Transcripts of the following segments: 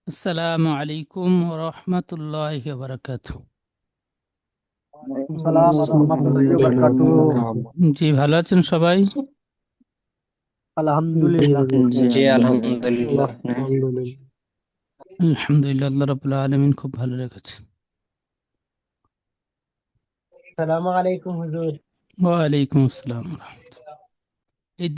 আসসালামু আলাইকুম রহমতুল্লাহি ওয়া বারাকাতুহু। ওয়ালাইকুম সালাম ওয়া রাহমাতুল্লাহি ওয়া বারাকাতুহু। জি, ভালো আছেন সবাই? আলহামদুলিল্লাহ। জি আলহামদুলিল্লাহ। আলহামদুলিল্লাহ, আল্লাহ রাব্বুল আলামিন খুব ভালো রেখেছে। আসসালামু আলাইকুম হুজুর। ওয়ালাইকুম আসসালাম ওয়া রাহমাতুল্লাহ। এই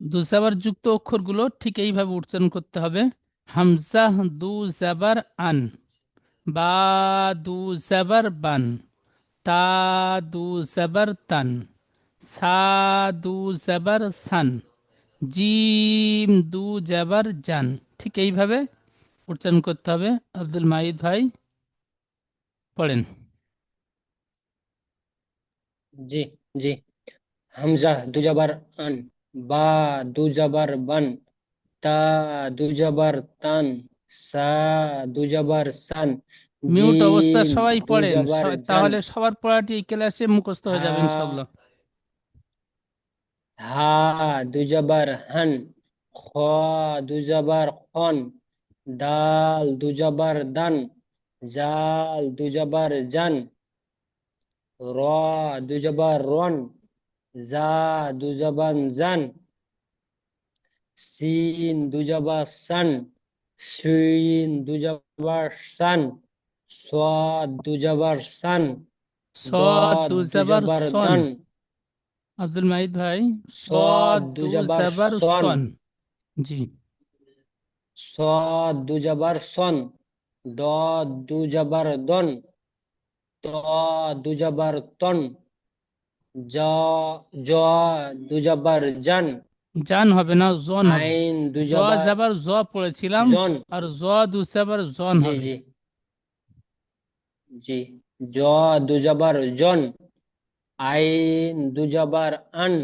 দুসাবার যুক্ত অক্ষরগুলো ঠিক এইভাবে উচ্চারণ করতে হবে। হামজা দু জাবার আন, বা দু জাবার বান, তা দু জাবার তান, সা দু জাবার সান, জিম দু জাবার জান। ঠিক এইভাবে উচ্চারণ করতে হবে। আব্দুল মাহিদ ভাই পড়েন। জি জি। হামজা দুজাবার আন, বা দুজাবার বান, তা দুজাবার তান, সা দুজাবার সান, মিউট অবস্থা জিম সবাই পড়েন, দুজাবার জান, তাহলে সবার পড়াটি এই ক্লাসে মুখস্থ হয়ে যাবে হা ইনশাল্লাহ। হা দুজাবার হান, খ দুজাবার খন, দাল দুজাবার দান, জাল দুজাবার জান, র দুজাবার রন, জা দুজাবান জান, সিন দুজাবার সান, শিন দুজাবার সান, সাদ দুজাবার সান, সদ দদ দু জাবার দুজাবার সন। দান, আব্দুল মাহিদ ভাই, সদ সদ দু দুজাবার জাবার সন, সন। জি। সদ দুজাবার সন, দদ দুজাবার দন, ত দুজাবার তন, জ জ দুজাবার জান, জান হবে না, জন হবে। আইন জ দুজাবার জাবার জ পড়েছিলাম, জন। আর জ দু জাবার জন জি হবে। জি জি। জ দুজাবার জন, আইন দুজাবার আন,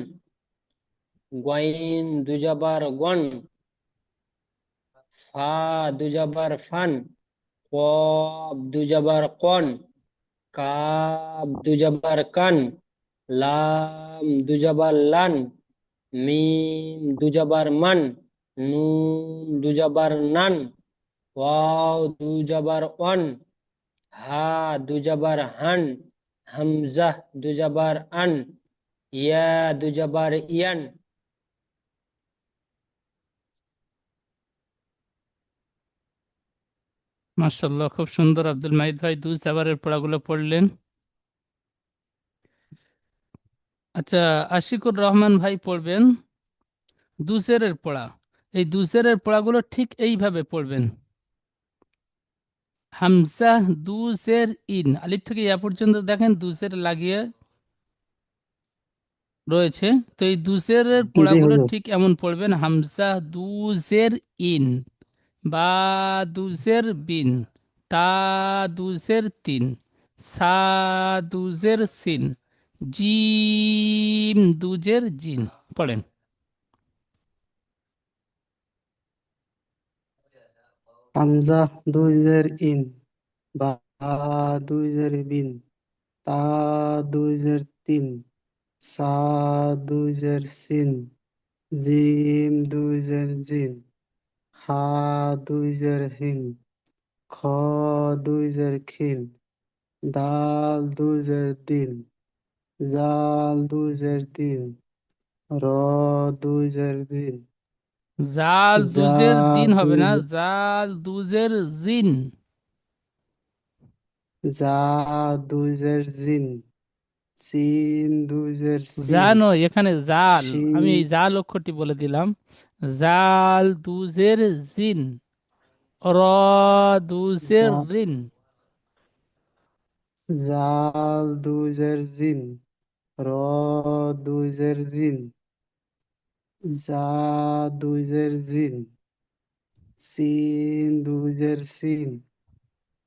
গাইন দুজাবার গন, ফা দুজাবার ফান, কব দুজাবার কন, কাব দুজাবার কান, লাম দুজাবার লান, মিম দুজাবার মান, নুন দুজাবার নান, ওয়াও দুজাবার ওয়ান, হা দুজাবার হান, হামজাহ দুজাবার আন, ইয়া দুজাবার ইয়ান। মাশাআল্লাহ, খুব সুন্দর। আব্দুল মাহিদ ভাই দু জাবারের পড়াগুলো পড়লেন। আচ্ছা, আশিকুর রহমান ভাই পড়বেন দুসেরের পড়া। এই দুসেরের পড়াগুলো ঠিক এইভাবে পড়বেন। হামজা দুসের ইন, আলিফ থেকে ইয়া পর্যন্ত দেখেন দুসের লাগিয়ে রয়েছে। তো এই দুসেরের জি পড়াগুলো হুজুর। ঠিক এমন পড়বেন। হামজা দুসের ইন, বা দুসের বিন, তা দুসের তিন, সা দুজের সিন, জিম দুজের জিন। পড়েন। হামজা দুই জের ইন, বা দুই জের বিন, তা দুই জের তিন, সা দুই জের সিন, জিম দুই জের জিন, হা দুই জের হিন, খ দুই জের খিন, দাল দুই জের দিন, জাল দুই জের দিন, র দুই জের দিন, জাল জা দুজের দিন হবে দুই না, জের জাল দুজের জিন। জা দুই জের জিন, সিন দুই জের সিন, জানো এখানে জাল, আমি শিন এই জাল অক্ষরটি বলে দিলাম। জাল দুজের জিন, র দুজের জা রিন। জাল দুই জের জিন, র দুই জের রিন, জা দুই জের জিন, সিন দুই জের সিন,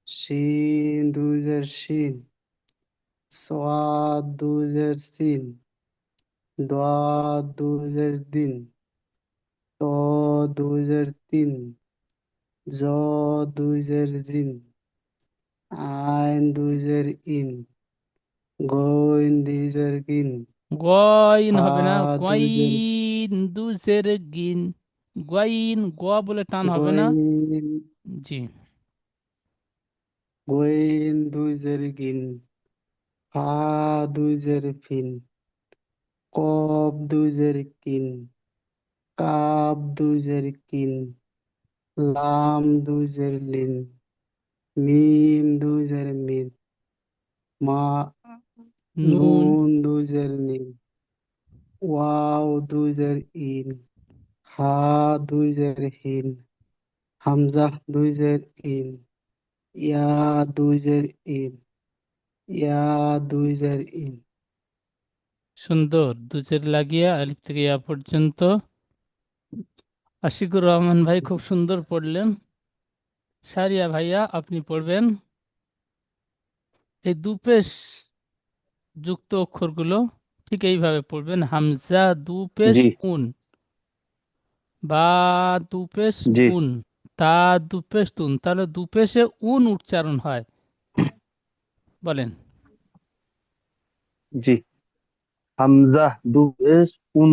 শিন দুই জের শিন, সাদ দুই জের সিন, দাদ দুই জের দিন, ত দুই জের তিন, জ দুই জের জিন, আইন দুই জের ইন, গইন দুই জের গিন, গইন ফা হবে না, দুই জের গইন দুজের গিন। গোয়াইন, গোয়া বলে টান হবে না। গইন, জি। গইন দুই জের গিন, ফা দুই জের ফিন, কব দুই জের কিন, কাব দুই জের কিন, লাম দুই জের লিন, মিম দুই জের মিন, মা নুন, নুন দুই জের নিন, ওয়াও দুই জের ইন, হা দুই জের হিন, হামজা দুই জের ইন, ইয়া দুই জের ইন, ইয়া দুই জের ইন। সুন্দর। দুজের লাগিয়ে আলিফ থেকে ইয়া পর্যন্ত আশিকুর রহমান ভাই খুব সুন্দর পড়লেন। সারিয়া ভাইয়া আপনি পড়বেন। এই দুপেশ যুক্ত অক্ষরগুলো ঠিক এইভাবে পড়বেন। হামজা দুপেশ জি উন, বা দুপেশ জি বুন, তা দুপেশ তুন, তাহলে দুপেশে উন উচ্চারণ হয়। বলেন। জি। হামজা দু পেশ উন,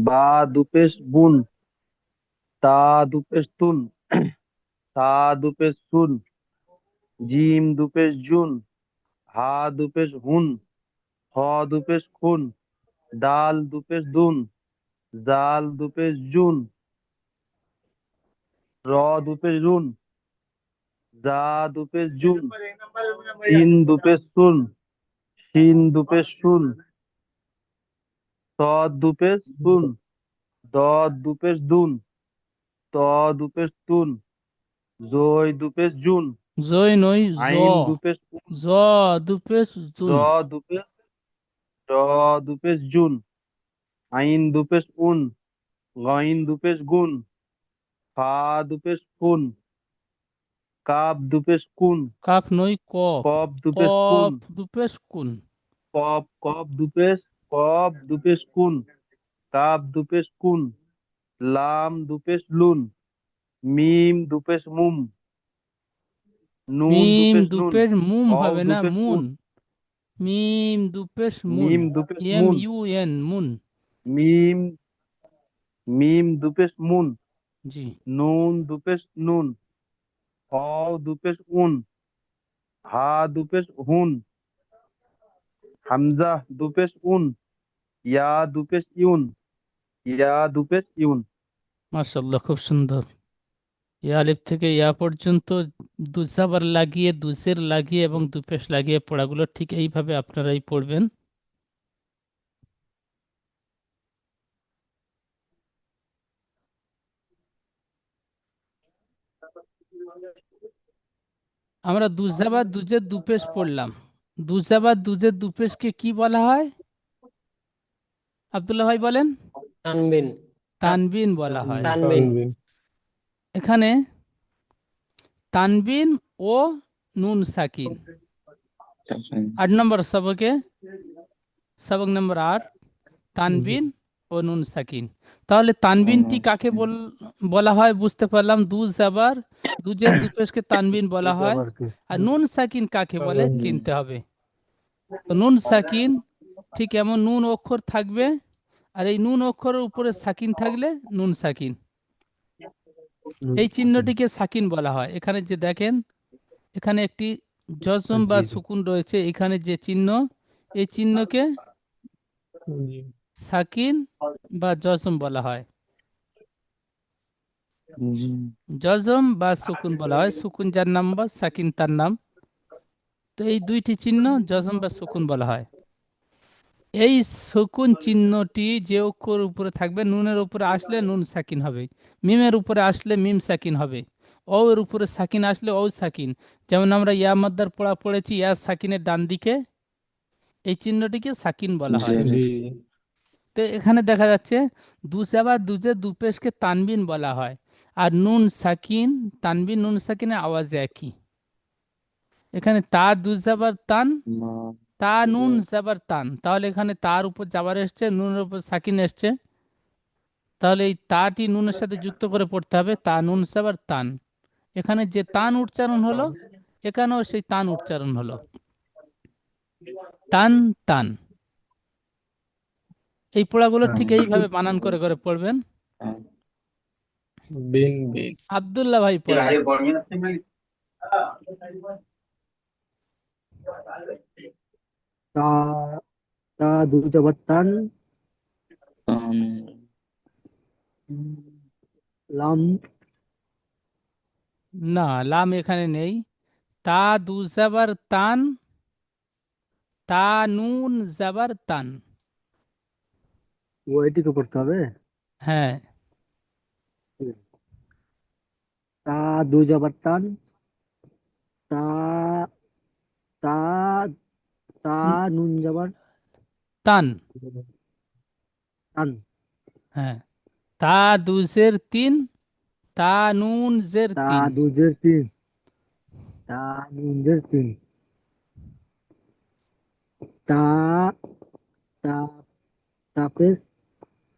বা দু পেশ বুন, তা দু পেশ তুন, সা দু পেশ সুন, জিম দু পেশ জুন, হা দু পেশ হুন, হ দু পেশ খুন, দাল দু পেশ দুন, জাল দু পেশ জুন, র দু পেশ রুন, জা দু পেশ জুন, সিন দু পেশ সুন, শিন দু পেশ শুন, সদ দু পেশ সুন, দদ দু পেশ দুন, ত দু পেশ তুন, জই দু পেশ জুন, জয় নই, জ। আইন দু পেশ উন, জ দুপেশ জ জুন। দু পেশ র দু পেশ জুন, আইন দু পেশ উন, গইন দু পেশ গুন, ফা দু পেশ ফুন, কাপ দু পেশ কুন, কাফ নই, কফ। কপ দু পেশ কুন, কফ দুপেশ কুন। কপ কপ দু পেশ কপ দু পেশ কুন, কাপ দু পেশ কুন, লাম দু পেশ লুন, মিম দু পেশ মুম, নুন দু মিম পেশ নুন, দুপেশ মুম অও হবে দু না, পেশ মুন। উন, মিম দুপেশ মুন। মিম দু পেশ এম মুন, ইউ এন, মুন। মিম মিম দু পেশ মুন, জি। নুন দু পেশ নুন, অও দু পেশ উন, হা দু পেশ হুন, হামজা দু পেশ উন, ইয়া দু পেশ ইউন, ইয়া দু পেশ ইউন। মাশাআল্লাহ, খুব সুন্দর। ইয়া আলিফ থেকে ইয়া পর্যন্ত দুজাবার লাগিয়ে, দুজের লাগিয়ে এবং দুপেশ লাগিয়ে পড়াগুলো ঠিক এইভাবে আপনারাই পড়বেন। আমরা দুজাবার দুজের দুপেশ পড়লাম। দুজাবার দুজের দুপেশকে কি বলা হয়? আব্দুল্লাহ ভাই বলেন। তানবিন। তা- তানবিন বলা হয়। তানবিন। এখানে তানবিন ও নুন সাকিন। 8 নম্বর সবকে, সবক নম্বর 8, তানবিন ও নুন সাকিন। তাহলে তানবিনটি কাকে বলা হয় বুঝতে পারলাম। দু জাবার দুজের দুপেশকে তানবিন বলা হয়। আর নুন সাকিন কাকে বলে চিনতে হবে। তো নুন সাকিন ঠিক এমন নুন অক্ষর থাকবে, আর এই নুন অক্ষরের উপরে সাকিন থাকলে নুন সাকিন। এই চিহ্নটিকে সাকিন বলা হয়। এখানে যে দেখেন, এখানে একটি জজম বা সুকুন রয়েছে, এখানে যে চিহ্ন, এই চিহ্নকে সাকিন বা জজম বলা হয়। জজম বা সুকুন বলা হয়। সুকুন যার নাম বা সাকিন তার নাম। তো এই দুইটি চিহ্ন জজম বা সুকুন বলা হয়। এই সুকুন চিহ্নটি যে অক্ষর উপরে থাকবে, নুনের উপরে আসলে নুন সাকিন হবে, মিমের উপরে আসলে মিম সাকিন হবে, ও এর উপরে সাকিন আসলে ও সাকিন। যেমন আমরা ইয়া মাদ্দার পড়া পড়েছি, ইয়া সাকিনের ডান দিকে, এই চিহ্নটিকে সাকিন বলা হয়। তো এখানে দেখা যাচ্ছে দুজাবার দুজে দুপেশকে তানবিন বলা হয়। আর নুন সাকিন, তানবিন নুন সাকিনের আওয়াজ একই। এখানে তা দুজাবার তান, তা নুন জাবার তান, তাহলে এখানে তার উপর জাবার এসছে, নুনের উপর সাকিন এসছে। তাহলে এই তাটি নুনের সাথে যুক্ত করে পড়তে হবে, তা নুন জাবার তান। এখানে যে তান উচ্চারণ হলো, এখানেও সেই তান উচ্চারণ হলো, তান তান। এই পড়াগুলো ঠিক এইভাবে বানান করে করে পড়বেন। বিন বিন আব্দুল্লাহ ভাই পড়েন। তা তা দুই জবর তান, লাম না, লাম এখানে নেই। তা দু জাবার তান, তা নুন জাবার তান। ওইটিকে পড়তে হবে। হ্যাঁ, তা দুই জবর তান, তা তা তা ন- নুন জবর তান। তান, হ্যাঁ, তা দুজের তিন, তা নুন জের তা তিন। দুজের তিন, তা নুন জের তিন, তা তা তাপেস,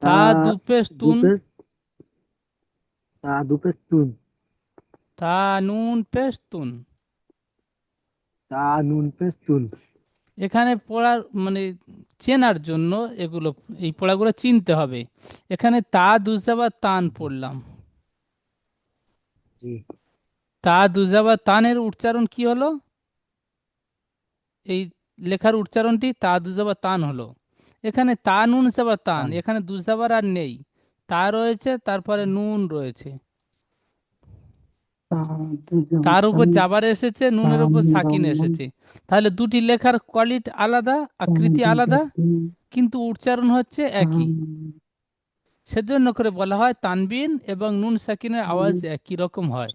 তা তা দুপেশ তুন, দুপেস, তা দুপেস তুন, তা নুন পেশ তুন। তা নুন পেস তুন। এখানে পড়ার মানে চেনার জন্য এগুলো, এই পড়াগুলো চিনতে হবে। এখানে তা দুজাবার তান পড়লাম। জি, তা দুজাবার তানের উচ্চারণ কি হলো? এই লেখার উচ্চারণটি তা দুজাবার তান হলো। এখানে তা নুন জাবার তান, তান, এখানে দুজাবার আর নেই। তা রয়েছে, তারপরে নুন রয়েছে। তার উপর জাবার এসেছে, নুনের উপর সাকিন এসেছে। তাহলে দুটি লেখার কোয়ালিটি আলাদা, আকৃতি আলাদা, কিন্তু উচ্চারণ হচ্ছে একই। সেজন্য করে বলা হয় তানবিন এবং নুন সাকিনের আওয়াজ একই রকম হয়।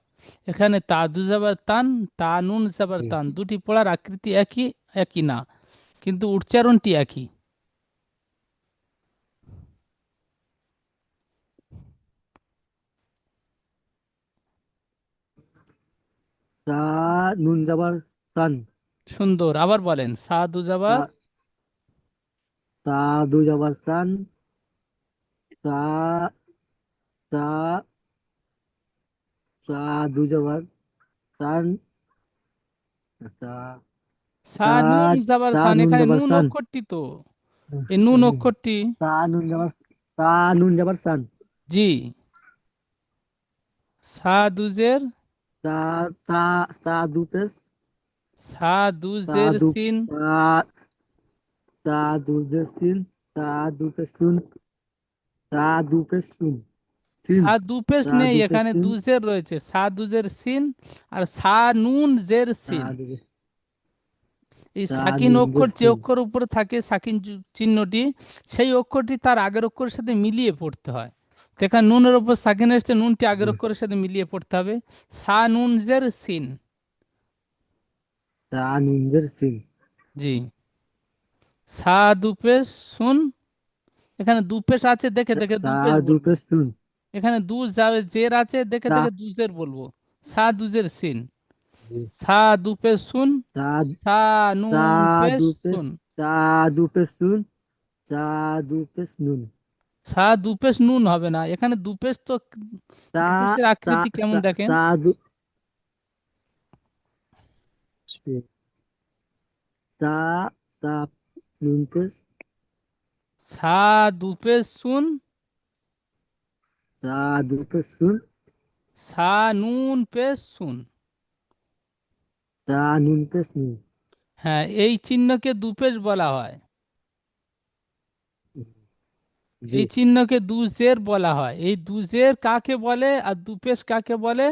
এখানে তা দু জাবার তান, তা নুন জাবার জি। তান, দুটি পড়ার আকৃতি একই, একই না, কিন্তু উচ্চারণটি একই। তা নুন জবর সান, সুন্দর, আবার বলেন। সা দু তা জাবার, তা দু জবর সান, তা তা তা দু জবর সান, তা সা তা নুন জাবার তা সান, নুন এখানে জবর নুন সান, অক্ষরটি তো, এই নুন অক্ষরটি। তা নুন জবর তা নুন জবর সান, জি, সা দুজের, তা তা তা দু পেস, সা তা দুজের দু সিন। তা তা দু জে সিন, তা দু পেস সুন, তা দু পেস সুন, সিন, সা দুপেশ তা নেই, দু পেস এখানে সিন, দুজের রয়েছে। সা দুজের সিন আর সা নুন জের তা সিন। দু এই তা সাকিন নুন জে অক্ষর, যে সিন। অক্ষর উপরে থাকে সাকিন চিহ্নটি, সেই অক্ষরটি তার আগের অক্ষরের সাথে মিলিয়ে পড়তে হয়। তো এখানে নুনের উপর সাকিন এসছে, নুনটি আগের জি, অক্ষরের সাথে মিলিয়ে পড়তে হবে। সা নুন জের সিন। তা নুন জে সিন, জি, সা দুপেশ শুন। এখানে দুপেশ আছে, দেখে দেখে সা দুপেশ দু বলবো। পেস সুন, এখানে দু যাবে জের আছে, দেখে তা দেখে দুজের বলবো। সা দুজের সিন। জি, সা দুপেশ শুন, তা সা তা নুন পেশ দু পেস, শুন। তা দু পেস সুন, তা দু পেস নুন, সা দুপেশ নুন হবে না, এখানে দুপেশ তো। তা দুপেশের তা আকৃতি কেমন দেখেন। সা দু তা সা নুন পেস, সা দুপেশ শুন, তা দু পেস সুন, সা নুন পেশ শুন। তা নুন পেস নুন। হ্যাঁ, এই চিহ্নকে দুপেশ বলা হয়। জি, এই চিহ্নকে দুজের বলা হয়। এই দুজের কাকে বলে আর দুপেশ কাকে বলে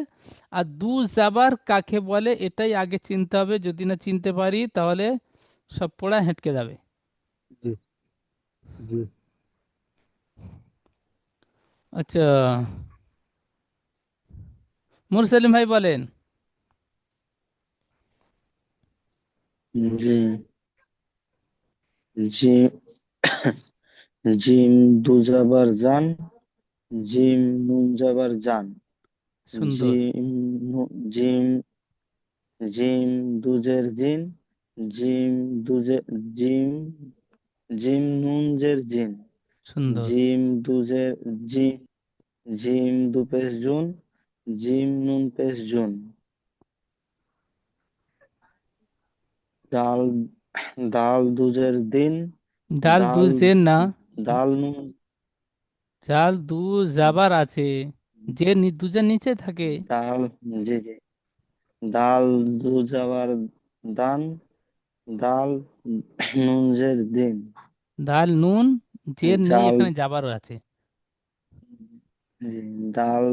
আর দু জাবার কাকে বলে, এটাই আগে চিনতে হবে। যদি না চিনতে পারি তাহলে সব পড়া হেঁটকে যাবে। জি, জি। আচ্ছা, মুরসালিম ভাই বলেন। জি, জি, জিম দু জাবার জান, জিম নুন জাবার জান, সুন্দর, জিম জিম জিম দুজের জিন, জিম দুজে জিম জিম নুন জের জিন, সুন্দর। জিম দুজের জিম জিম দু পেশ জুন, জিম নুন পেশ জুন, দাল দাল দুজের দিন, ডাল দাল দুজের না, দাল নুন জাল দু জাবার আছে। যে দুজের নিচে থাকে। দাল, জি জি, দাল দু যাবার দান, দাল নুন জের দিন, দাল নুন জের নেই, জাল, এখানে যাবারও আছে। জি, দাল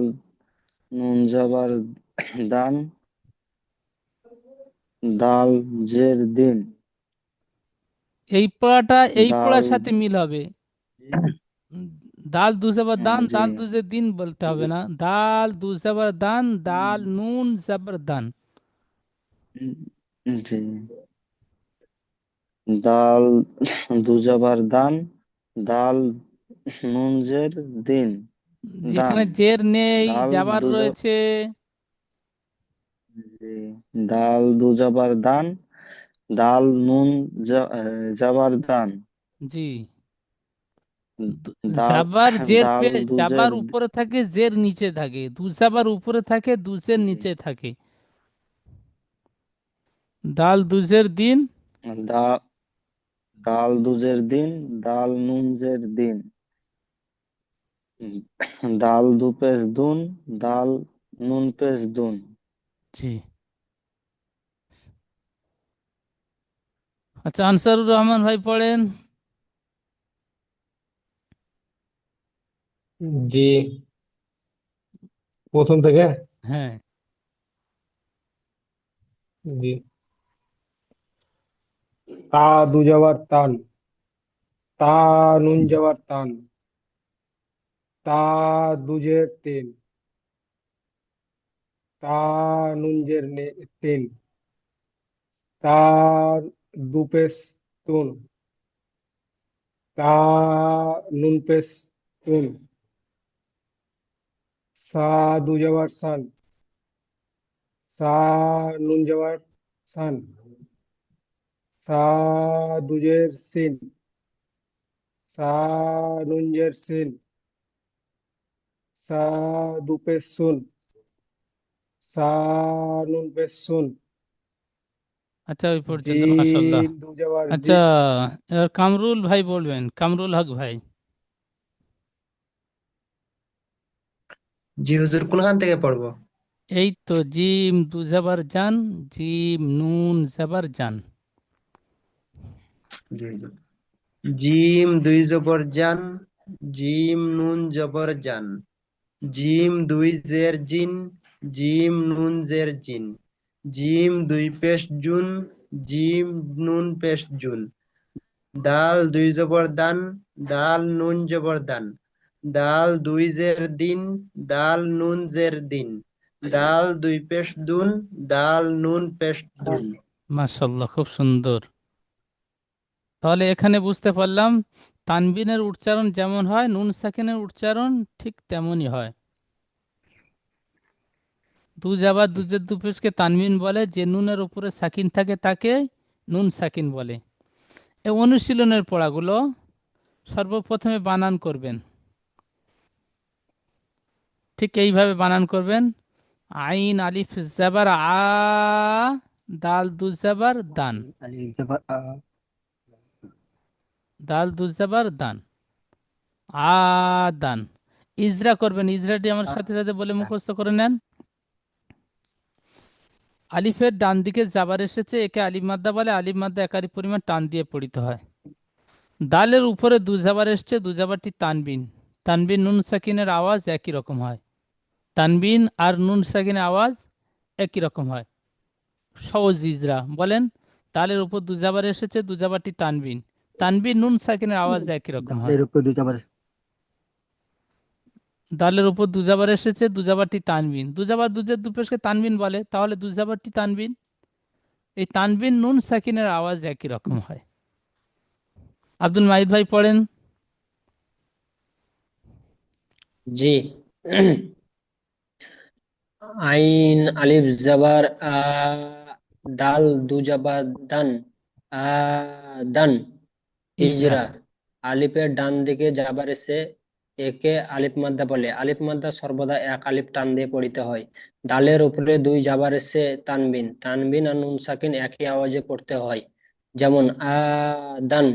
নুন যাবার দান, দাল জের দিন, এই পড়াটা এই দাল, পড়ার সাথে মিল হবে। উম, দাল দুজাবার দান, জি, দাল দুজের দিন বলতে হবে না। দাল দুজাবার দান, দাল নুন জাবার দান। জি, দাল দু যাবার দান, দাল নুন জের দিন, দান, যেখানে জের নেই, দাল যাবার দু যা- রয়েছে। জি, দাল দু যাবার দান, দাল নুন যাবার দান, জি, দাল জাবার জের দাল দুজের, জাবার উপরে থাকে, জের নিচে থাকে। দুজাবার উপরে থাকে, দুজের জি, নিচে থাকে। দাল দুজের দিন। দা- দাল দুজের দিন, দাল নুন জের দিন, দাল দু পেশ দুন, দাল নুন পেশ দুন। জি। আচ্ছা, আনসারুর রহমান ভাই পড়েন। জি, প্রথম থেকে। হ্যাঁ। জি, তা দু যাবার তান, তা নুন যাবার তান, তা দুজের তিন, তা নুনজের তিন, তা দু পেশ তুন, তা নুন পেশ তুন, সা দু যাবার সান, সা নুন যাবার সান, সা দুজের সিন, সা নুনজের সিন, সা দু পেশ সুন, সা নুন পেশ সুন, আচ্ছা, ওই পর্যন্ত মাশাল্লাহ। জিম দু যাবার আচ্ছা, জি। এবার কামরুল ভাই বলবেন, কামরুল হক ভাই। জি হুজুর, কোনখান থেকে পড়বো? এই তো জিম দু জাবার জান, জিম নুন জাবার জান। জি হুজুর। জিম দুই জবর জান, জিম নুন জবর জান, জিম দুই জের জিন, জিম নুন জের জিন, জিম দুই পেশ জুন, জিম নুন পেশ জুন, দাল দুই জবর দান, দাল নুন জবর দান, দাল দুই জের দিন, দাল নুন জের দিন, দাল দুই পেশ দুন, দাল নুন পেশ দুন। মাশাল্লাহ, খুব সুন্দর। তাহলে এখানে বুঝতে পারলাম, তানবিনের উচ্চারণ যেমন হয়, নুন সাকিনের উচ্চারণ ঠিক তেমনই হয়। দু জাবার দুজের দুপেশকে তানবিন বলে, যে নুনের উপরে সাকিন থাকে তাকে নুন সাকিন বলে। এই অনুশীলনের পড়াগুলো সর্বপ্রথমে বানান করবেন, ঠিক এইভাবে বানান করবেন। আইন আলিফ জাবার আ, দাল দু জাবার দান, আলিফ জাবার আ, দাল দু জাবার দান, আ দান। ইজরা করবেন, ইজরাটি আমার আ, সাথে সাথে বলে দা। মুখস্থ করে নেন। আলিফের ডান দিকে জাবার এসেছে, একে আলিফ মাদ্দা বলে। আলিফ মাদ্দা একারি পরিমাণ টান দিয়ে পড়িতে হয়। দালের উপরে দু জাবার এসছে, দু জাবারটি তানবিন। তানবিন নুন সাকিনের আওয়াজ একই রকম হয়। তানবিন আর নুন সাকিনের আওয়াজ একই রকম হয়। সহজ ইজরা বলেন। দালের উপর দু জাবার এসেছে, দু জাবারটি তানবিন। তানবিন নুন সাকিনের আওয়াজ একই রকম হয়। দালের উপর দুই জাবার। দালের উপর দু জাবার এসেছে, দু জাবারটি তানবিন। দু জাবার দুজের দুপেশকে তানবিন বলে, তাহলে দু জাবারটি তানবিন। এই তানবিন নুন সাকিনের আওয়াজ একই রকম হয়। আব্দুল মাহিদ ভাই পড়েন। জি। আইন আলিফ জাবার আ, দাল দু জাবার দান, দান, ইজরা। ইজরা। আলিফের ডান দিকে জাবার এসে, একে আলিফ মাদ্দা বলে। আলিফ মাদ্দা সর্বদা এক আলিফ টান দিয়ে পড়িতে হয়। দালের উপরে দুই জাবার এসে তানবিন। তানবিন আর নুন সাকিন একই আওয়াজে পড়তে হয়। যেমন দান,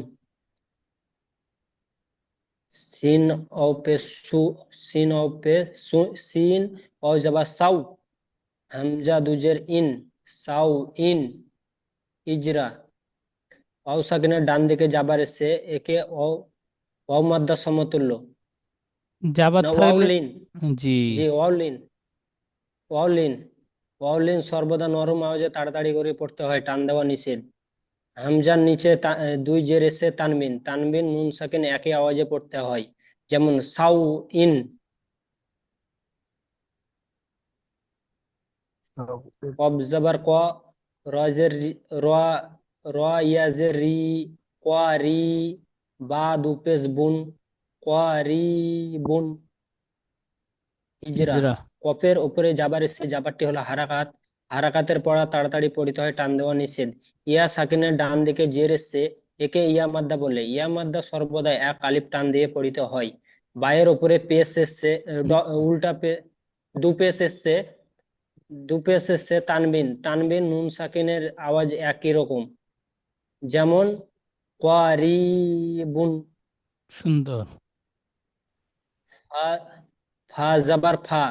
সিন ও পে সু, সিন ও পে সু, সিন ও জবর সাউ, হামজা দুজের ইন, সাউ ইন, ইজরা। ওয়াও সাকিনের ডান দিকে যাবার এসে একে ও, ওয়াও মাদ্দা সমতুল্য, যাবার না থাকলে ওয়াউলিন, জি জি ওয়াউলিন, ওয়াউলিন, ওয়াউলিন সর্বদা নরম আওয়াজে তাড়াতাড়ি করে পড়তে হয়, টান দেওয়া নিষেধ। হামজার নিচে দুই জের এসে তানবিন, তানবিন নুন সাকিন একই আওয়াজে পড়তে হয়, যেমন সাউ ইন। কব জবর ক, রজের র, র ইয়াজের রি, কোয়া রি, বা দুপেশ বুন, কোয়া রি বুন, ইজরা। ইজরা। কফের উপরে যাবার এসে যাবারটি হলো হারাকাত, হারাকাতের পড়া তাড়াতাড়ি পড়িতে হয়, টান দেওয়া নিষেধ। ইয়া সাকিনের ডান দিকে জের এসছে একে ইয়া মাদ্দা বলে, ইয়া মাদ্দা সর্বদা এক আলিফ টান দিয়ে পড়িতে হয়। বায়ের উপরে পেশ এসছে, উল্টা দু পেশ এসছে, দু পেশ এসছে তানবিন, তানবিন নুন সাকিনের আওয়াজ একই রকম, যেমন কোয়ারিবুন। সুন্দর। ফা, ফা জাবার ফা,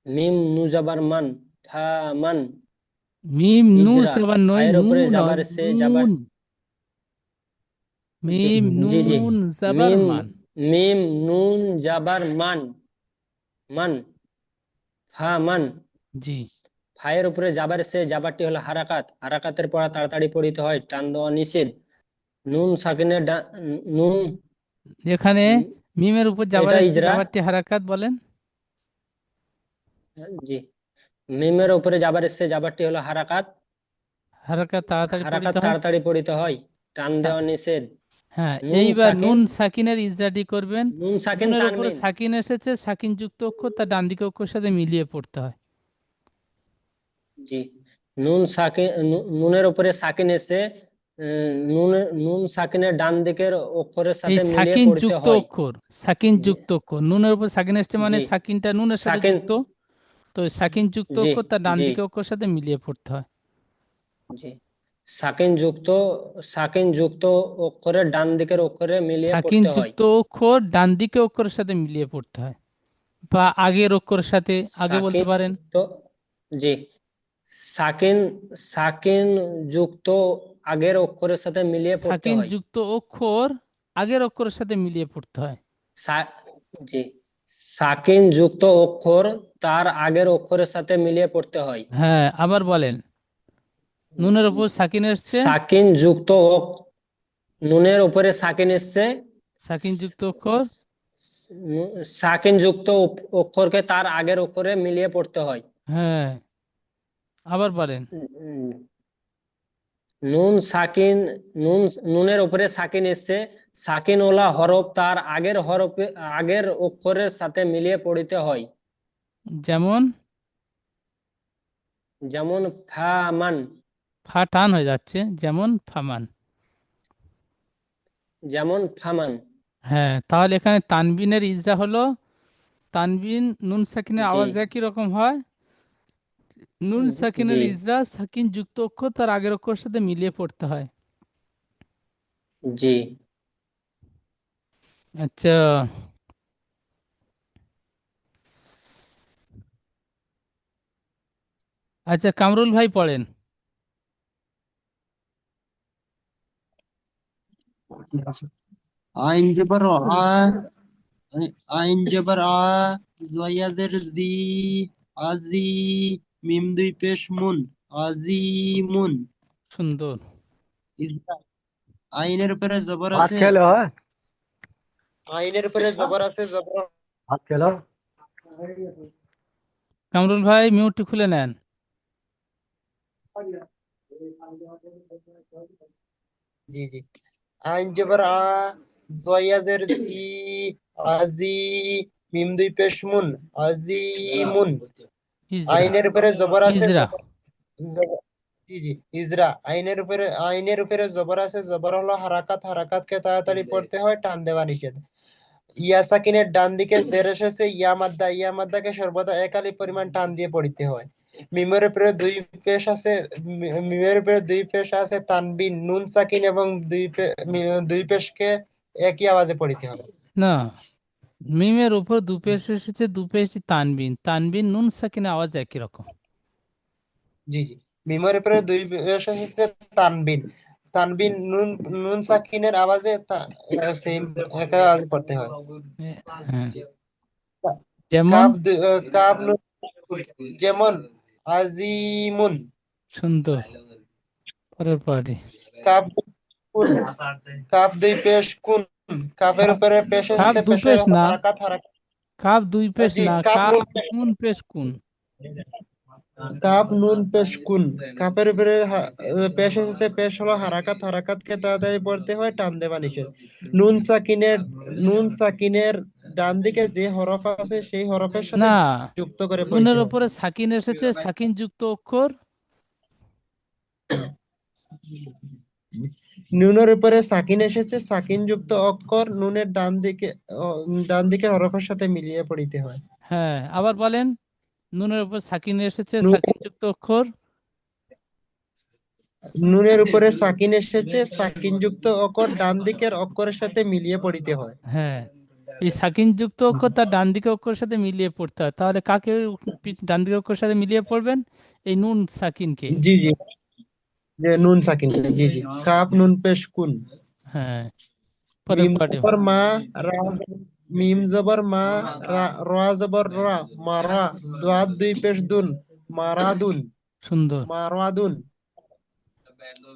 মিম নু জাবার মান, ফা মান, মিম নু ইজরা। সেবার নয়, ফায়ের নু উপরে নয়, যাবার সে যাবার, নুন। জি মিম জি জি, নুন জাবার মিম, মান। মিম নুন জাবার মান, মান, ফা মান। জি। ফায়ের উপরে যাবার সে যাবারটি হলো হারাকাত, হারাকাতের পড়া তাড়াতাড়ি পড়িতে হয়, টান দেওয়া নিষেধ। নুন সাকিনের নুন, এখানে মিমের উপর যাবার এটা আসছে ইজরা, যাবারটি হারাকাত বলেন। জি, মিমের উপরে যাবার এসছে যাবারটি হলো হারাকাত, হারাকাত তাড়াতাড়ি হারাকাত পড়িতে হয়। তাড়াতাড়ি পড়িতে হয়, টান দেওয়া নিষেধ। হ্যাঁ, নুন এইবার সাকিন, নুন সাকিনের ইজরাটি করবেন। নুন সাকিন নুনের উপরে তানবিন, সাকিন এসেছে, সাকিন যুক্ত অক্ষর তার ডান দিকে অক্ষরের সাথে মিলিয়ে পড়তে হয়। জি, নুন সাকিন, নুনের উপরে সাকিন এসে নুন, নুন সাকিনের ডান দিকের অক্ষরের এই সাথে মিলিয়ে সাকিন পড়তে যুক্ত হয়। অক্ষর, সাকিন জি যুক্ত অক্ষর, নুনের উপর সাকিন এসছে মানে জি, সাকিনটা নুনের সাথে সাকিন, যুক্ত। তো ওই সাকিন যুক্ত জি অক্ষর তার ডান জি দিকে অক্ষরের সাথে মিলিয়ে পড়তে হয়। জি, সাকিন যুক্ত, সাকিন যুক্ত অক্ষরের ডান দিকের অক্ষরে মিলিয়ে সাকিন পড়তে হয়। যুক্ত অক্ষর ডান দিকে অক্ষরের সাথে মিলিয়ে পড়তে হয়, বা আগের অক্ষরের সাথে, আগে বলতে সাকিন পারেন। যুক্ত, জি, সাকিন, সাকিন যুক্ত আগের অক্ষরের সাথে মিলিয়ে পড়তে সাকিন হয়। যুক্ত অক্ষর আগের অক্ষরের সাথে মিলিয়ে পড়তে হয়। সা- জি, সাকিন যুক্ত অক্ষর তার আগের অক্ষরের সাথে মিলিয়ে পড়তে হয়। হ্যাঁ, আবার বলেন। নুনের উপর সাকিন এসছে, সাকিন যুক্ত নুনের উপরে সাকিন এসছে, সাকিন যুক্ত অক্ষর। সাকিন যুক্ত অক্ষরকে তার আগের অক্ষরে মিলিয়ে পড়তে হয়। হ্যাঁ, আবার বলেন। উম, নুন সাকিন, নুন, নুনের উপরে সাকিন এসছে, সাকিন ওলা হরফ তার আগের হরফে, আগের অক্ষরের সাথে মিলিয়ে পড়িতে হয়, যেমন যেমন ফামান, ফা টান হয়ে যাচ্ছে, যেমন ফামান। যেমন ফামান। হ্যাঁ, তাহলে এখানে তানবিনের ইজরা হলো, তানবিন নুন সাকিনের জি আওয়াজ একই রকম হয়। নুন জি সাকিনের ইজরা সাকিন যুক্ত অক্ষর তার আগের অক্ষরের সাথে মিলিয়ে পড়তে হয়। জি, আচ্ছা, আচ্ছা কামরুল ভাই পড়েন। ঠিক আছে। আইন জবর আ, আইন জবর আ, জয়াজের জি, আজি, মিম দুই পেশ মুন, আজিমুন। সুন্দর। ইজরা। আইনের উপরে জবর ভাত আছে, খেলে হয়? আইনের উপরে জবর আছে, জবর। ভাত খেলো? কামরুল ভাই মিউটটি খুলে নেন। জি জি, আইন জবর আ, জয়াজের জি, আজি, মিম দুই পেশ মুন, আজিমুন। ইজরা। আইনের উপরে জবর আছে, ইজরা। জবর। জি জি, ইজরা। আইনের উপরে জবর আছে, জবর হলো হারাকাত, হারাকাতকে তাড়াতাড়ি পড়তে হয়, টান দেওয়া নিষেধ। ইয়া সাকিনের ডান দিকে জের এসেছে ইয়া মাদ্দা, ইয়া মাদ্দাকে সর্বদা এক আলিফ পরিমাণ টান দিয়ে পড়িতে হয়। মিমের উপরে দুই পেশ আছে, মিমের উপরে দুই পেশ আছে তানবিন, নুন সাকিন এবং দুই পেশকে একই আওয়াজে পড়িতে হবে। না, মিমের উপর দু পেশ এসেছে, দু পেশটি তানবিন, তানবিন নুন সাকিনের আওয়াজ একই রকম। জি জি, মিমের উপরে দুই পেশ এসেছে তানবিন, তানবিন নুন নুন সাকিনের আওয়াজে সেম একই আওয়াজ পড়তে হয়। হ্যাঁ, যেমন কাফ কাফ নুন, যেমন আজিমুন। সুন্দর। পরের পার্টি কাফ কুন, কাফ দুই পেশ কুন, কাফের কাপ, উপরে পেশ কাপ এসেছে, দু পেশের পেশ না, হারাকাত হারাকাত। কাপ দুই পেশ জি, না, কাফ নুন, কাপ নুন পেশ কুন। কাফ নুন পেশ কুন, কাফের উপরে পেশ এসেছে, পেশ হলো হারাকাত, হারাকাতকে তাড়াতাড়ি পড়তে হয়, টান দেওয়া নিষেধ। নুন সাকিনের, নুন সাকিনের ডান দিকে যে হরফ আছে সেই হরফের সাথে না, যুক্ত করে পড়তে নুনের হয়। উপরে সাকিন এসেছে, সাকিন যুক্ত অক্ষর। নুনের উপরে সাকিন এসেছে, সাকিন যুক্ত অক্ষর নুনের ডান দিকে হরফের সাথে মিলিয়ে পড়িতে হয়। হ্যাঁ, আবার বলেন, নুনের উপর সাকিন এসেছে, নু- সাকিন যুক্ত অক্ষর। নুনের উপরে সাকিন এসেছে, সাকিন যুক্ত অক্ষর ডান দিকের অক্ষরের সাথে মিলিয়ে পড়িতে হয়। হ্যাঁ, এই সাকিন যুক্ত অক্ষর তার ডান দিকে অক্ষরের সাথে মিলিয়ে পড়তে হয়। তাহলে কাকে ডান দিকে অক্ষরের সাথে মিলিয়ে পড়বেন? এই নুন সাকিনকে। জি জি, যে নুন সাকিন, জি জি, কাপ নুন পেশ কুন। হ্যাঁ, পরের মিম পার্টি। জবর মা, রা, মিম জবর মা, রা জবর রা, মারা, দাদ দুই পেশ দুন, মারাদুন, সুন্দর। মারাদুন।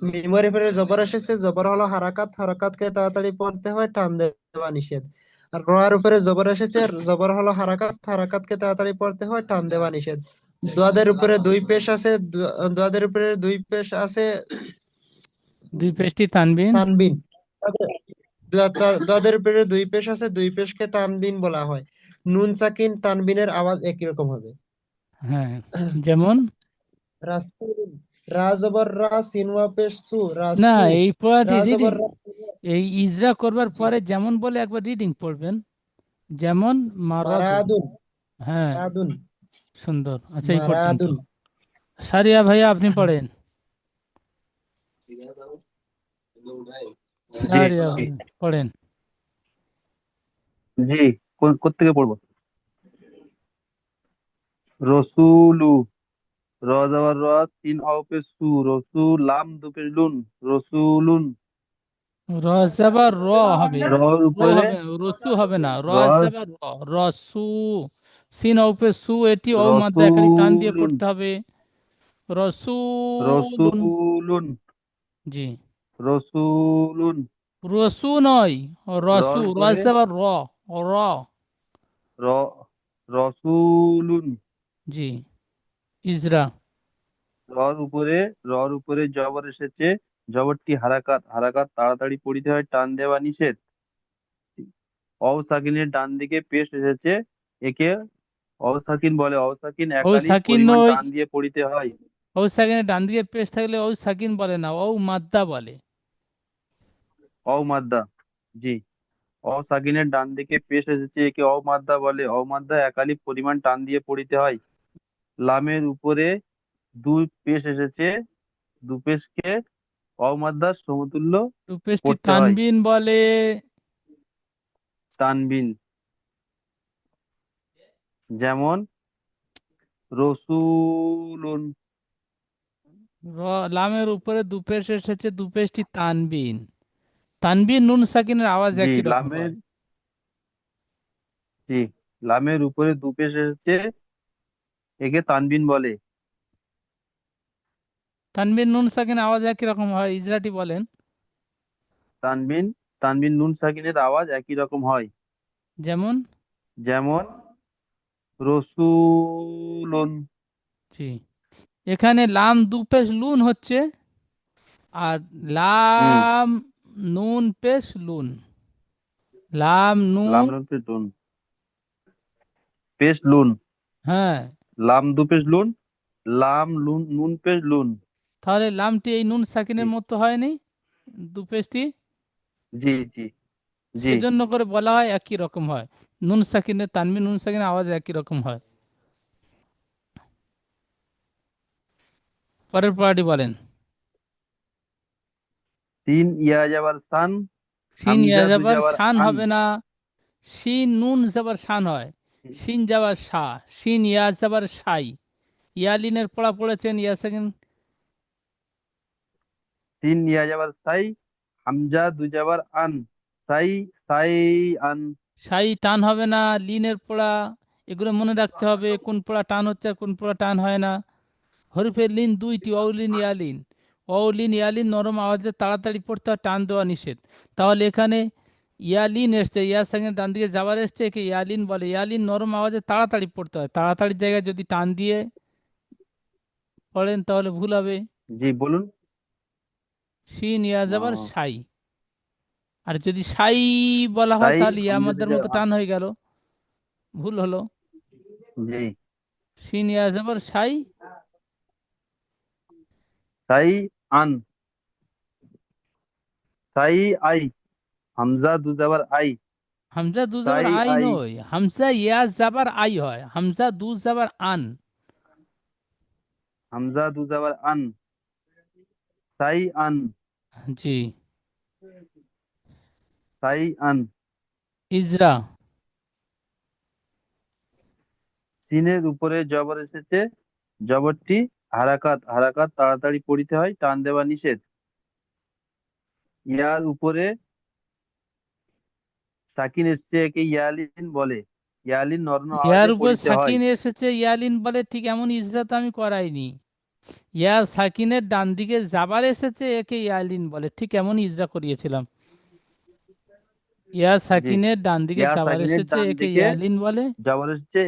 মিমের উপরে জবর এসেছে, জবর হলো হারাকাত, হারাকাতকে তাড়াতাড়ি পড়তে হয়, টান দেওয়া নিষেধ। আর রার উপরে জবর এসেছে, জবর হলো হারাকাত, হারাকাতকে তাড়াতাড়ি পড়তে হয়, টান দেওয়া নিষেধ। দাদের উপরে দুই পেশ আছে, দাদের উপরে দুই পেশ আছে, দুই পেশটি তানবিন। তানবিন। দাদের উপরে দুই পেশ আছে, দুই পেশকে তানবিন বলা হয়। নুন সাকিন তানবিনের আওয়াজ একই রকম হবে। হ্যাঁ, যেমন রাসূল, রা জবর রা, সিন ওয়া পেশ সু, না, রাসু, এই পড়াটি রা রিডিং, জবর রা। এই ইজরা করবার জি, পরে যেমন বলে একবার রিডিং পড়বেন, যেমন মারাদুন। মারাদুন, হ্যাঁ, মারাদুন, সুন্দর। আচ্ছা, এই পর্যন্ত। মারাদুন। সারিয়া ভাইয়া, আপনি পড়েন। জি সারিয়া ভাই পড়েন। জি, কোত্থেকে পড়বো? রসুলু, র জবর র, তিন হরফে সু, রসুল, লাম দুপেশ লুন, রসুলুন। র জাবার র হবে, রর র উপরে হবে না, রসু হবে না, র র, জাবার র, রসু। সিন অপে সু, এটি ও মাদ্দা একালি টান দিয়ে রসুলুন, পড়তে হবে। রসুলুন। রসুলুন, জি, রসুলুন। রসু নয়, রসু, রর র উপরে জাবার র, র। র, রসুলুন। জি, ইজরা। রর উপরে জবর এসেছে, জবরটি হারাকাত, হারাকাত তাড়াতাড়ি পড়িতে হয়, টান দেওয়া নিষেধ। অও সাকিনের ডান দিকে পেশ এসেছে, একে অও সাকিন বলে, অও সাকিন ও একালিপ সাকিন পরিমাণ নয়, টান দিয়ে পড়িতে হয়। ও সাকিনের ডান দিকে পেশ থাকলে ও সাকিন বলে না, ও মাদ্দা বলে। অও মাদ্দা, জি, অও সাকিনের ডান দিকে পেশ এসেছে, একে অও মাদ্দা বলে, অও মাদ্দা একালিপ পরিমাণ টান দিয়ে পড়িতে হয়। লামের উপরে দুই পেশ এসেছে, দু পেশকে অও মাদ্দার সমতুল্য তো পেশটি পড়তে হয়। তানবিন বলে। তানবিন, যেমন রসুলুন। লামের উপরে দু পেশ এসেছে, দু পেশটি তানবিন, তানবিন নুন সাকিনের আওয়াজ জি, একই রকম লামের, হয়। জি, লামের উপরে দু পেশ এসেছে, একে তানবিন বলে। তানবিন নুন সাকিনের আওয়াজ একই রকম হয়, ইজরাটি বলেন। তানবিন, তানবিন নুন সাকিনের আওয়াজ একই রকম হয়। যেমন, যেমন রসুলুন। জি, এখানে লাম দু পেশ লুন হচ্ছে, আর হুম, লাম নুন পেশ লুন, লাম লাম নুন। লুন পেশ লুন, পেশ লুন, হ্যাঁ, লাম দু পেশ লুন, লাম লুন, নুন পেশ লুন। তাহলে লামটি এই নুন জি সাকিনের মতো হয়নি, দু পেশটি, জি জি জি। সেজন্য করে বলা হয় একই রকম হয়। নুন সাকিনের, তানবিন নুন সাকিনের আওয়াজ একই রকম হয়। পরের পড়াটি বলেন। তিন ইয়া যাবার সান, সিন হামজা দু ইয়াজাবার যাবার শান আন। হবে না, শিন নুন যাবার শান হয়, শিন যাবার শা, শিন ইয়া যাবার সাই। ইয়ালিনের পড়া পড়েছেন ইয়াসাকিন? সিন ইয়া যাবার সাই, হামজা দু যাবার আন, সাই, সাই আন। সাই টান হবে না, লিনের পড়া এগুলো মনে রাখতে হবে, কোন পড়া টান হচ্ছে আর কোন পড়া টান হয় না। হরফের লিন দুইটি, অউলিন ইয়ালিন। অউলিন ইয়ালিন নরম আওয়াজে তাড়াতাড়ি পড়তে হয়, টান দেওয়া নিষেধ। তাহলে এখানে ইয়ালিন এসছে, ইয়ার সঙ্গে ডান দিকে যাবার এসছে, একে ইয়ালিন বলে। ইয়ালিন নরম আওয়াজে তাড়াতাড়ি পড়তে হয়, তাড়াতাড়ির জায়গায় যদি টান দিয়ে পড়েন তাহলে ভুল হবে। জি বলুন। শিন ইয়া যাবার আহ, সাই। আর যদি সাই বলা হয় সাই, তাহলে ইয়া হামজা দু মাদ্দার মতো যাবার আন। টান হয়ে গেল, ভুল হলো। জি। শিন ইয়া যাবার সাই। সাই আন, সাই আই, হামজা দু যাবার আই, হামজা দু যাবার সাই আই আই, নয়, হামজা ইয়া যাবার আই হয়, হামজা দু যাবার আন। হামজা দু যাবার আন, সাই আন, জি। সাই আন। ইজরা। সিনের উপরে জবর এসেছে, জবরটি হারাকাত, হারাকাত তাড়াতাড়ি পড়িতে হয়, টান দেওয়া নিষেধ। ইয়ার উপরে সাকিন এসছে, একে ইয়ালিন বলে, ইয়ালিন নরম ইয়ার আওয়াজে উপর পড়িতে হয়। সাকিন এসেছে ইয়ালিন বলে, ঠিক এমন ইজরা তো আমি করাইনি। ইয়া সাকিনের ডান দিকে যাবার এসেছে, একে ইয়ালিন বলে, ঠিক এমন ইজরা করিয়েছিলাম। ইয়া জি। সাকিনের ডান দিকে ইয়া যাবার সাকিনের এসেছে, ডান একে দিকে ইয়ালিন বলে। জবর এসছে,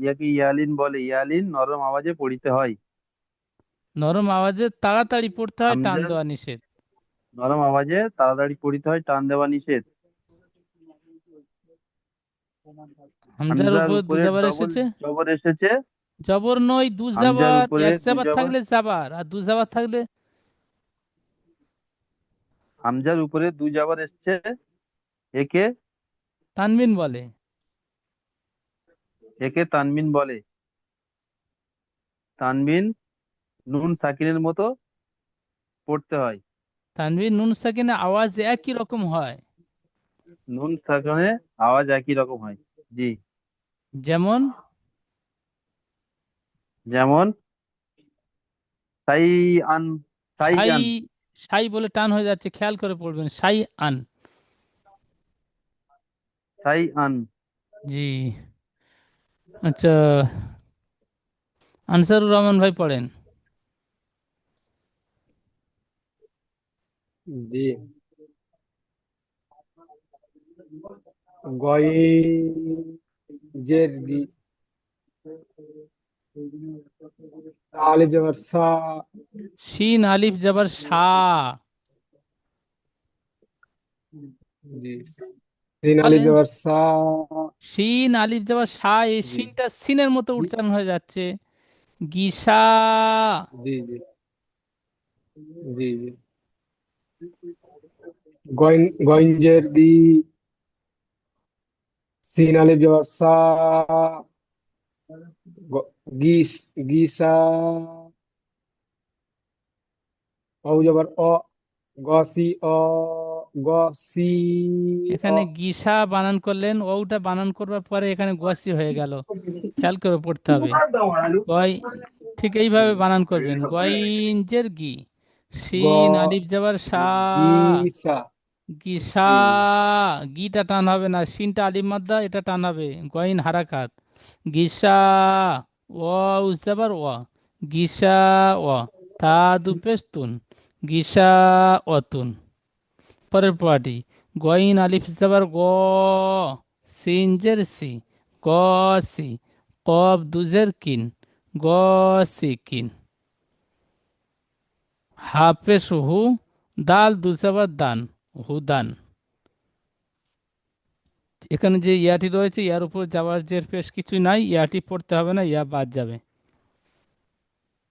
একে ইয়ালিন বলে, ইয়ালিন নরম আওয়াজে পড়িতে হয়। নরম আওয়াজে তাড়াতাড়ি পড়তে হয়, টান হামজা দেওয়া নিষেধ। নরম আওয়াজে তাড়াতাড়ি পড়িতে হয়, টান দেওয়া নিষেধ। হামজার হামজার উপর দু উপরে যাবার ডবল এসেছে, জবর এসেছে, জবর নয় দু হামজার যাবার। উপরে এক দু যাবার জবর, থাকলে যাবার, আর দু যাবার থাকলে হামজার উপরে দু জবর এসছে, একে তানবিন বলে। একে তানবিন বলে। তানবিন নুন সাকিনের মতো পড়তে হয়। তানবিন নুন সাকিনে আওয়াজ একই রকম হয়। নুন সাকিনে আওয়াজ একই রকম হয়। জি। যেমন যেমন সাই আন, সাই সাই, আন, সাই বলে টান হয়ে যাচ্ছে, খেয়াল করে পড়বেন, সাই আন। সাই আন। জি। আচ্ছা, আনসারুর রহমান ভাই পড়েন। জি। গয়ের গি, আলিফ জবর সা। শিন আলিফ যাবার সা। জি। সিন আলিফ বলেন, জবর সা। শিন আলিফ যাবার সা, এই জি। শিনটা সিনের মতো জি উচ্চারণ হয়ে যাচ্ছে। গিসা। জি জি জি জি। গইঞ্জের দি, সিন আলিফ জবর সা। গিস, গিসা। অউ জবর অ, গসি অ, গসি অ। এখানে গিসা বানান করলেন, ওটা বানান করবার পরে এখানে গসি হয়ে গেল, খেয়াল করে পড়তে হবে। গয়, ঠিক এইভাবে বানান করবেন, গইঞ্জের গি, গ, শিন আলিফ যাবার সা। গিসা। গিসা। জি জি গিটা টান হবে না, শিনটা আলিফ মাদ্দা, এটা টান হবে, গইন হারাকাত। গিসা। ও উজাবার ও, গিসা ও। তা দুপেস্তুন, গিসা অতুন। পরের পড়াটি, গইন আলিফ যাবার গ, সিনজের সি, গ সি। কব দুজের কিন, গ সি কিন। হাফেস হু, দাল দুজাবার দান, হুদান। এখানে যে ইয়াটি রয়েছে, ইয়ার উপর যাওয়ার যে পেশ কিছু নাই, ইয়াটি পড়তে হবে না, ইয়া বাদ যাবে।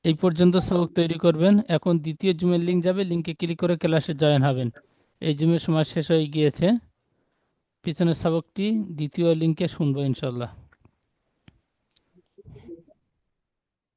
এই পর্যন্ত সবক তৈরি করবেন। এখন দ্বিতীয় জুমের লিঙ্ক যাবে, লিঙ্কে ক্লিক করে ক্লাসে জয়েন হবেন। এই জুমের সময় শেষ হয়ে গিয়েছে, পিছনের সবকটি দ্বিতীয় লিঙ্কে শুনবো ইনশাল্লাহ।